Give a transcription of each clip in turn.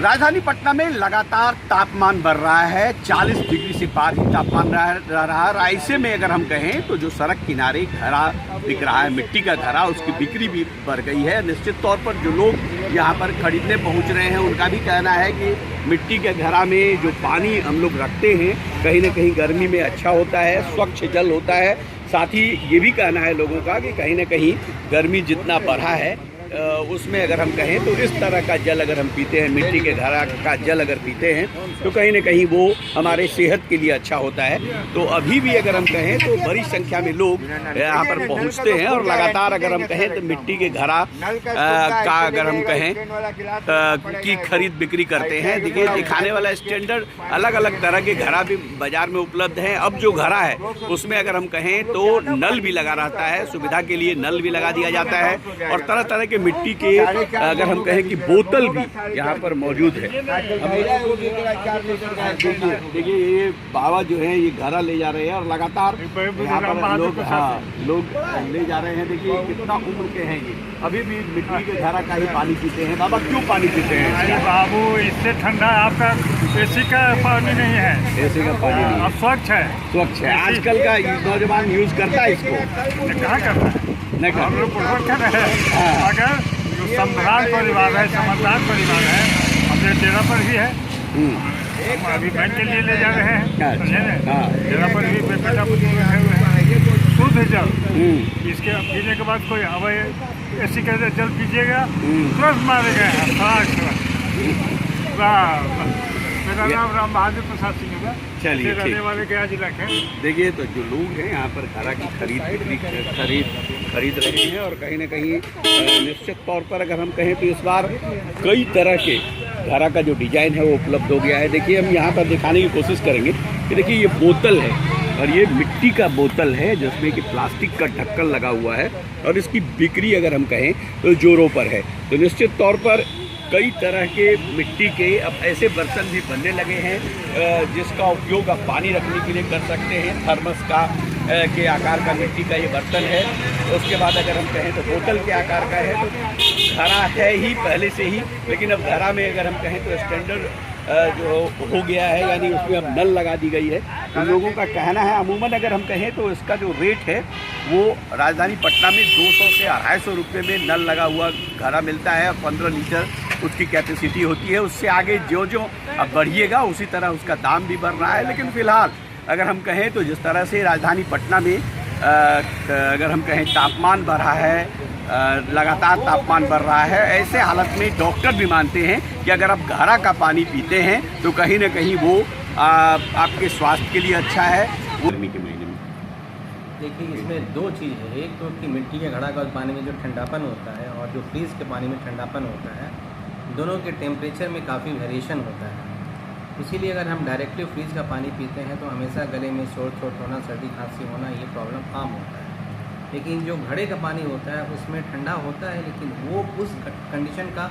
राजधानी पटना में लगातार तापमान बढ़ रहा है। 40 डिग्री से पार ही तापमान रह रहा है। ऐसे में अगर हम कहें तो जो सड़क किनारे घड़ा बिक रहा है, मिट्टी का घड़ा, उसकी बिक्री भी बढ़ गई है। निश्चित तौर पर जो लोग यहाँ पर खरीदने पहुँच रहे हैं उनका भी कहना है कि मिट्टी के घड़ा में जो पानी हम लोग रखते हैं कहीं ना कहीं गर्मी में अच्छा होता है, स्वच्छ जल होता है। साथ ही ये भी कहना है लोगों का कि कहीं ना कहीं गर्मी जितना बढ़ा है उसमें अगर हम कहें तो इस तरह का जल अगर हम पीते हैं, मिट्टी के घड़ा का जल अगर पीते हैं तो कहीं ना कहीं वो हमारे सेहत के लिए अच्छा होता है। तो अभी भी अगर हम कहें तो बड़ी संख्या में लोग यहाँ पर पहुँचते हैं और लगातार अगर हम कहें तो मिट्टी के घड़ा का अगर हम कहें की खरीद बिक्री करते हैं। देखिए, दिखाने वाला स्टैंडर्ड अलग अलग तरह के घड़ा भी बाजार में उपलब्ध हैं। अब जो घड़ा है उसमें अगर हम कहें तो नल भी लगा रहता है, सुविधा के लिए नल भी लगा दिया जाता है और तरह तरह के मिट्टी के अगर हम कहें कि बोतल भी यहाँ पर मौजूद है। देखिए ये बाबा जो है ये घड़ा ले जा रहे हैं और लगातार यहाँ पर लोग ले जा रहे हैं। देखिए कितना उम्र के हैं ये, अभी भी मिट्टी के घड़ा का ही पानी पीते हैं। बाबा क्यों पानी पीते हैं? अरे बाबू, इससे ठंडा आपका एसी का पानी नहीं है। एसी का पानी नहीं, अब स्वच्छ है। स्वच्छ है। आजकल का नौजवान यूज करता है इसको? कहाँ करता है? हम लोग पूर्वक है। अगर जो संभ्रांत परिवार है, समझदार परिवार है, अपने डेरा पर भी है, अभी बैंक के लिए ले जा रहे हैं, समझे ना? डेरा पर भी बेटा बुजुर्ग रखे हुए हैं। शुद्ध जल, इसके पीने के बाद कोई अब एसी का जल पीजिएगा तुरंत मारे गए हैं। मेरा नाम राम बहादुर प्रसाद सिंह है। चलिए, रहने वाले गया जिला के। देखिए तो जो लोग हैं यहाँ पर घड़ा की खरीद रहे हैं और कहीं ना कहीं निश्चित तौर पर अगर हम कहें तो इस बार कई तरह के घड़ा का जो डिजाइन है वो उपलब्ध हो गया है। देखिए हम यहाँ पर दिखाने की कोशिश करेंगे कि देखिए ये बोतल है और ये मिट्टी का बोतल है जिसमें कि प्लास्टिक का ढक्कन लगा हुआ है और इसकी बिक्री अगर हम कहें तो जोरों पर है। तो निश्चित तौर पर कई तरह के मिट्टी के अब ऐसे बर्तन भी बनने लगे हैं जिसका उपयोग आप पानी रखने के लिए कर सकते हैं। थर्मस का के आकार का मिट्टी का ये बर्तन है। उसके बाद अगर हम कहें तो बोतल के आकार का है। तो घड़ा है ही पहले से ही, लेकिन अब घड़ा में अगर हम कहें तो स्टैंडर्ड जो हो गया है, यानी उसमें अब नल लगा दी गई है। तो लोगों का कहना है अमूमन अगर हम कहें तो इसका जो रेट है वो राजधानी पटना में 200 से 250 रुपये में नल लगा हुआ घड़ा मिलता है। 15 लीटर उसकी कैपेसिटी होती है। उससे आगे जो अब बढ़िएगा उसी तरह उसका दाम भी बढ़ रहा है। लेकिन फ़िलहाल अगर हम कहें तो जिस तरह से राजधानी पटना में अगर हम कहें तापमान बढ़ा है, लगातार तापमान बढ़ रहा है, ऐसे हालत में डॉक्टर भी मानते हैं कि अगर आप घड़ा का पानी पीते हैं तो कहीं ना कहीं वो आपके स्वास्थ्य के लिए अच्छा है। गर्मी के महीने में देखिए इसमें दो चीज़ है। एक तो कि मिट्टी के घड़ा का पानी में जो ठंडापन होता है और जो फ्रीज के पानी में ठंडापन होता है, दोनों के टेम्परेचर में काफ़ी वेरिएशन होता है। इसीलिए अगर हम डायरेक्टली फ्रीज का पानी पीते हैं तो हमेशा गले में शोर छोट होना, सर्दी खांसी होना, ये प्रॉब्लम आम होता है। लेकिन जो घड़े का पानी होता है उसमें ठंडा होता है लेकिन वो उस कंडीशन का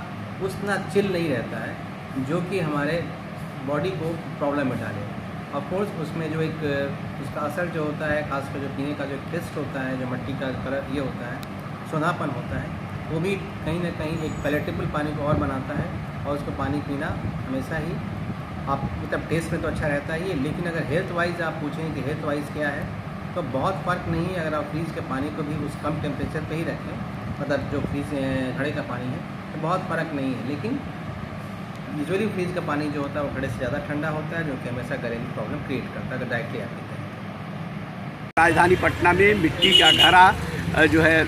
उतना चिल नहीं रहता है जो कि हमारे बॉडी को प्रॉब्लम में डाले। ऑफकोर्स उसमें जो एक उसका असर जो होता है, खासकर जो पीने का जो टेस्ट होता है, जो मिट्टी का कलर ये होता है, सोनापन होता है, वो भी कहीं ना कहीं एक पैलेटेबल पानी को और बनाता है। और उसको पानी पीना हमेशा ही आप मतलब टेस्ट में तो अच्छा रहता ही है, लेकिन अगर हेल्थ वाइज आप पूछें कि हेल्थ वाइज क्या है तो बहुत फ़र्क नहीं है। अगर आप फ्रीज के पानी को भी उस कम टेम्परेचर पे ही रखें, मतलब जो फ्रीज घड़े का पानी है, तो बहुत फ़र्क नहीं है। लेकिन यूजुअली फ्रीज का पानी जो होता है वो घड़े से ज़्यादा ठंडा होता है, जो कि हमेशा गले की प्रॉब्लम क्रिएट करता है अगर डायरेक्टली आप पीते हैं। राजधानी पटना में मिट्टी का घड़ा जो है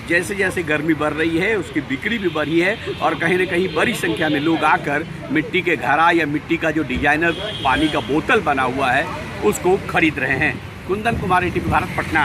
जैसे जैसे गर्मी बढ़ रही है उसकी बिक्री भी बढ़ी है और कहीं ना कहीं बड़ी संख्या में लोग आकर मिट्टी के घड़ा या मिट्टी का जो डिजाइनर पानी का बोतल बना हुआ है उसको खरीद रहे हैं। कुंदन कुमार, ATV भारत, पटना।